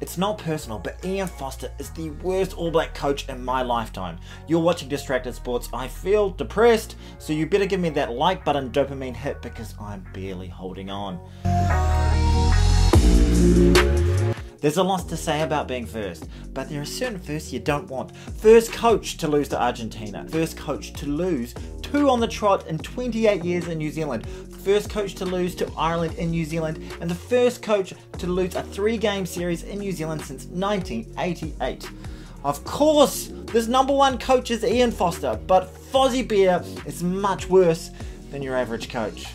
It's not personal, but Ian Foster is the worst All Black coach in my lifetime. You're watching Distracted Sports. I feel depressed, so you better give me that like button dopamine hit because I'm barely holding on. There's a lot to say about being first, but there are certain firsts you don't want. First coach to lose to Argentina. First coach to lose 2 on the trot in 28 years in New Zealand. First coach to lose to Ireland in New Zealand. And the first coach to lose a 3-game series in New Zealand since 1988. Of course, this #1 coach is Ian Foster, but Fozzie Bear is much worse than your average coach.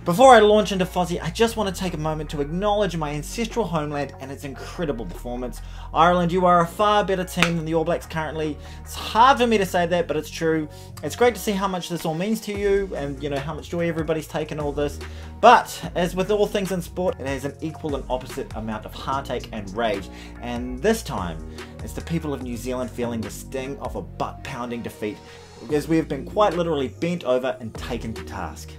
Before I launch into Fozzie, I just want to take a moment to acknowledge my ancestral homeland and its incredible performance. Ireland, you are a far better team than the All Blacks currently. It's hard for me to say that, but it's true. It's great to see how much this all means to you and how much joy everybody's taken all this. But as with all things in sport, it has an equal and opposite amount of heartache and rage. And this time, it's the people of New Zealand feeling the sting of a butt-pounding defeat, because we have been quite literally bent over and taken to task.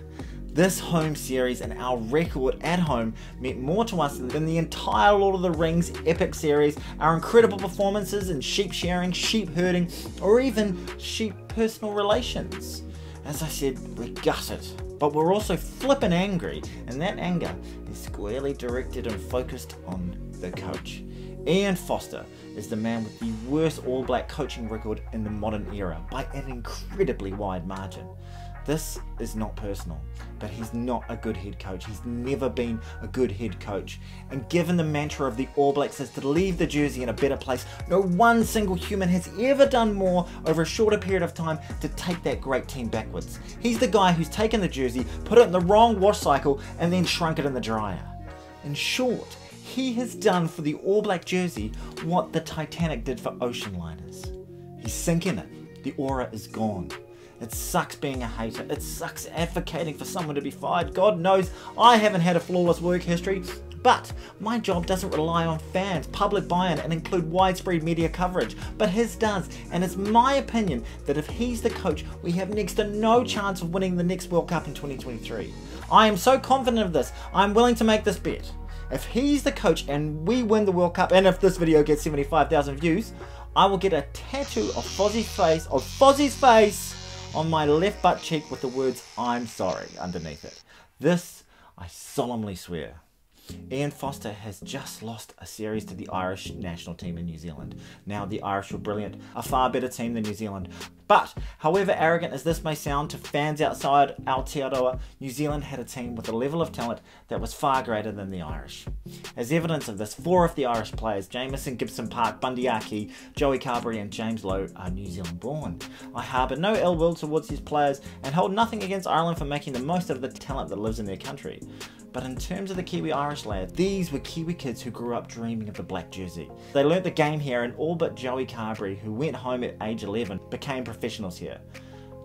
This home series and our record at home meant more to us than the entire Lord of the Rings epic series, our incredible performances in sheep shearing, sheep herding, or even sheep personal relations. As I said, we're gutted, but we're also flippin' angry, and that anger is squarely directed and focused on the coach. Ian Foster is the man with the worst All Black coaching record in the modern era by an incredibly wide margin. This is not personal, but he's not a good head coach. He's never been a good head coach. And given the mantra of the All Blacks is to leave the jersey in a better place, no one single human has ever done more over a shorter period of time to take that great team backwards. He's the guy who's taken the jersey, put it in the wrong wash cycle, and then shrunk it in the dryer. In short, he has done for the All Black jersey what the Titanic did for ocean liners. He's sinking it. The aura is gone. It sucks being a hater. It sucks advocating for someone to be fired. God knows I haven't had a flawless work history, but my job doesn't rely on fans, public buy-in, and include widespread media coverage. But his does, and it's my opinion that if he's the coach, we have next to no chance of winning the next World Cup in 2023. I am so confident of this, I'm willing to make this bet. If he's the coach and we win the World Cup, and if this video gets 75,000 views, I will get a tattoo of Fozzie's face on my left butt cheek with the words "I'm sorry" underneath it. This I solemnly swear. Ian Foster has just lost a series to the Irish national team in New Zealand. Now the Irish were brilliant, a far better team than New Zealand. But, however arrogant as this may sound to fans outside Aotearoa, New Zealand had a team with a level of talent that was far greater than the Irish. As evidence of this, 4 of the Irish players, Jamieson, Gibson Park, Bundy Aki, Joey Carberry and James Lowe, are New Zealand born. I harbour no ill will towards these players and hold nothing against Ireland for making the most of the talent that lives in their country. But in terms of the Kiwi Irish lads, these were Kiwi kids who grew up dreaming of the black jersey. They learnt the game here, and all but Joey Carberry, who went home at age 11, became professionals here.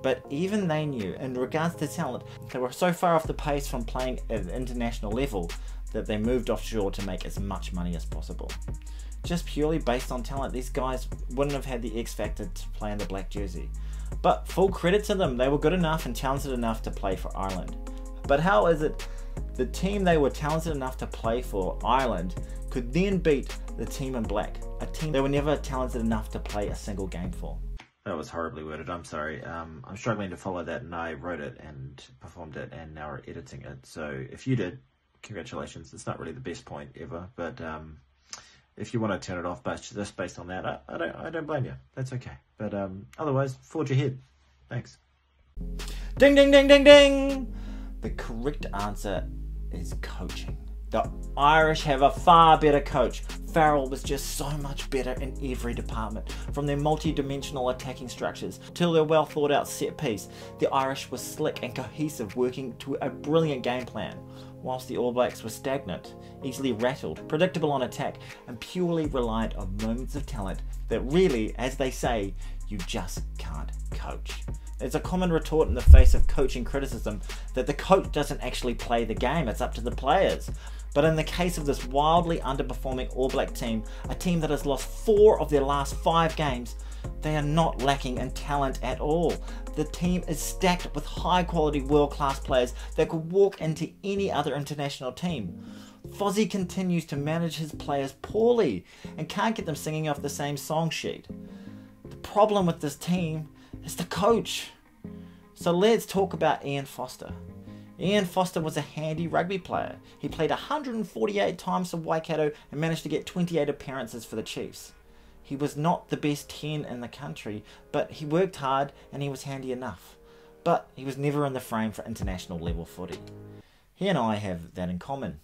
But even they knew, in regards to talent, they were so far off the pace from playing at an international level that they moved offshore to make as much money as possible. Just purely based on talent, these guys wouldn't have had the X factor to play in the black jersey. But full credit to them, they were good enough and talented enough to play for Ireland. But how is it the team they were talented enough to play for, Ireland, could then beat the team in black, a team they were never talented enough to play a single game for? That was horribly worded, I'm sorry. I'm struggling to follow that, and I wrote it and performed it and now we're editing it. So if you did, congratulations. It's not really the best point ever, but if you want to turn it off just based on that, I don't blame you. That's okay. But otherwise, forge ahead. Thanks. Ding, ding, ding, ding, ding! The correct answer is coaching. The Irish have a far better coach. Farrell was just so much better in every department, from their multi-dimensional attacking structures to their well thought out set piece. The Irish were slick and cohesive, working to a brilliant game plan, whilst the All Blacks were stagnant, easily rattled, predictable on attack, and purely reliant on moments of talent that really, as they say, you just can't coach. It's a common retort in the face of coaching criticism that the coach doesn't actually play the game, it's up to the players. But in the case of this wildly underperforming All Black team, a team that has lost 4 of their last 5 games, They are not lacking in talent at all. The team is stacked with high quality world class players that could walk into any other international team. Fozzie continues to manage his players poorly and can't get them singing off the same song sheet. The problem with this team is the coach. So let's talk about Ian Foster. Ian Foster was a handy rugby player. He played 148 times for Waikato and managed to get 28 appearances for the Chiefs. He was not the best 10 in the country, but he worked hard and he was handy enough. But he was never in the frame for international level footy. He and I have that in common.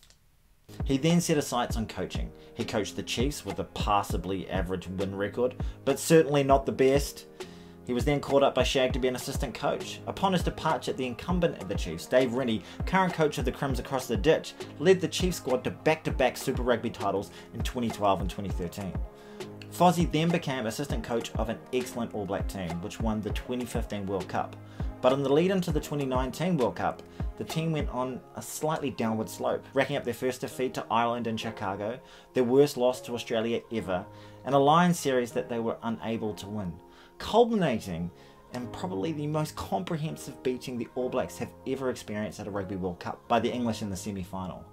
He then set his sights on coaching. He coached the Chiefs with a passably average win record, but certainly not the best. He was then called up by Shag to be an assistant coach. Upon his departure, the incumbent at the Chiefs, Dave Rennie, current coach of the Crims across the ditch, led the Chiefs squad to back-to-back Super Rugby titles in 2012 and 2013. Fozzie then became assistant coach of an excellent All Black team, which won the 2015 World Cup. But in the lead into the 2019 World Cup, the team went on a slightly downward slope, racking up their first defeat to Ireland in Chicago, their worst loss to Australia ever, and a Lions series that they were unable to win, culminating in probably the most comprehensive beating the All Blacks have ever experienced at a Rugby World Cup by the English in the semi-final.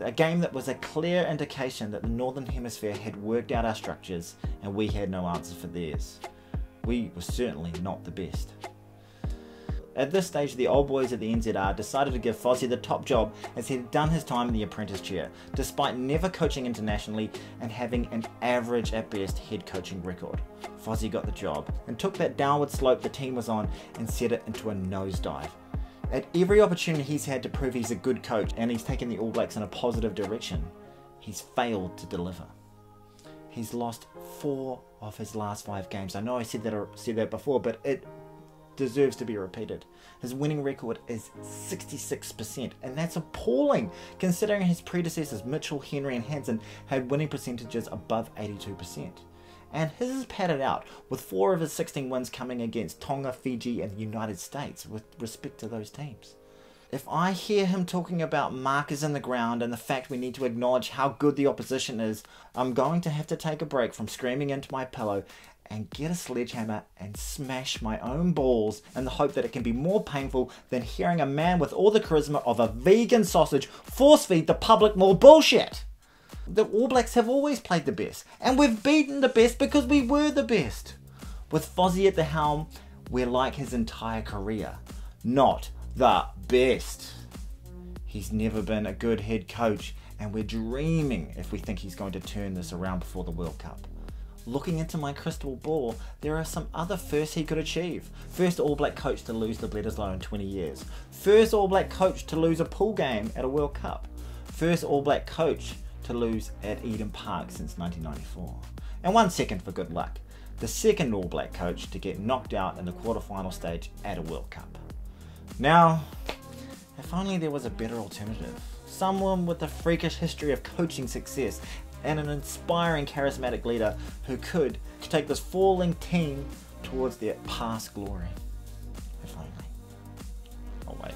A game that was a clear indication that the Northern Hemisphere had worked out our structures and we had no answer for theirs. We were certainly not the best. At this stage, the old boys at the NZR decided to give Fozzie the top job as he had done his time in the apprentice chair, despite never coaching internationally and having an average at best head coaching record. Fozzie got the job and took that downward slope the team was on and set it into a nosedive. At every opportunity he's had to prove he's a good coach and he's taken the All Blacks in a positive direction, he's failed to deliver. He's lost 4 of his last 5 games. I know I said that before, but it deserves to be repeated. His winning record is 66%, and that's appalling considering his predecessors Mitchell, Henry and Hansen had winning percentages above 82%. And his is padded out, with 4 of his 16 wins coming against Tonga, Fiji and the United States with respect to those teams. If I hear him talking about markers in the ground and the fact we need to acknowledge how good the opposition is, I'm going to have to take a break from screaming into my pillow and get a sledgehammer and smash my own balls in the hope that it can be more painful than hearing a man with all the charisma of a vegan sausage force feed the public more bullshit. The All Blacks have always played the best, and we've beaten the best because we were the best. With Fozzie at the helm, we're like his entire career, not the best. He's never been a good head coach, and we're dreaming if we think he's going to turn this around before the World Cup. Looking into my crystal ball, there are some other firsts he could achieve. First All Black coach to lose the Bledisloe in 20 years. First All Black coach to lose a pool game at a World Cup. First All Black coach to lose at Eden Park since 1994. And 1 second for good luck, the second All Black coach to get knocked out in the quarterfinal stage at a World Cup. Now, if only there was a better alternative. Someone with a freakish history of coaching success and an inspiring charismatic leader who could take this falling team towards their past glory. If only. Oh wait,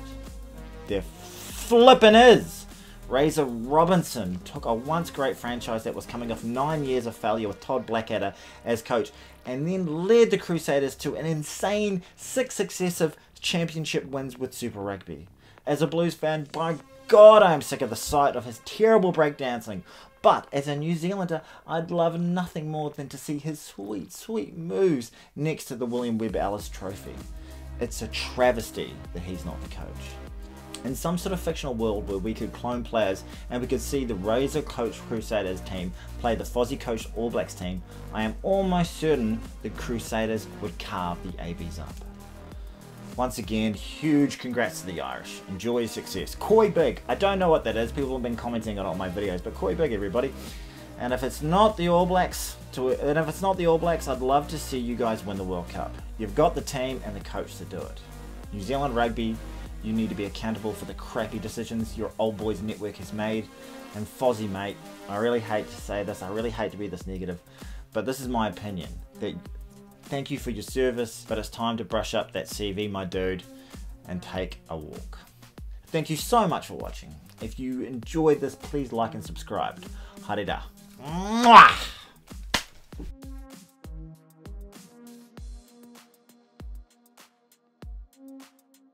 there flippin' is! Razor Robinson took a once great franchise that was coming off 9 years of failure with Todd Blackadder as coach and then led the Crusaders to an insane 6 successive championship wins with Super Rugby. As a Blues fan, by God, I am sick of the sight of his terrible breakdancing. But as a New Zealander, I'd love nothing more than to see his sweet, sweet moves next to the William Webb Ellis Trophy. It's a travesty that he's not the coach. In some sort of fictional world where we could clone players and we could see the Razor coached Crusaders team play the Fozzie coached All Blacks team, I am almost certain the Crusaders would carve the ABs up. Once again, huge congrats to the Irish. Enjoy your success. Koi big. I don't know what that is. People have been commenting on all my videos, but koi big, everybody. And if it's not the All Blacks, I'd love to see you guys win the World Cup. You've got the team and the coach to do it. New Zealand Rugby, you need to be accountable for the crappy decisions your old boys network has made. And Fozzie, mate, I really hate to say this. I really hate to be this negative, but this is my opinion. Thank you for your service, but it's time to brush up that CV, my dude, and take a walk. Thank you so much for watching. If you enjoyed this, please like and subscribe. Haere rā. Mwah!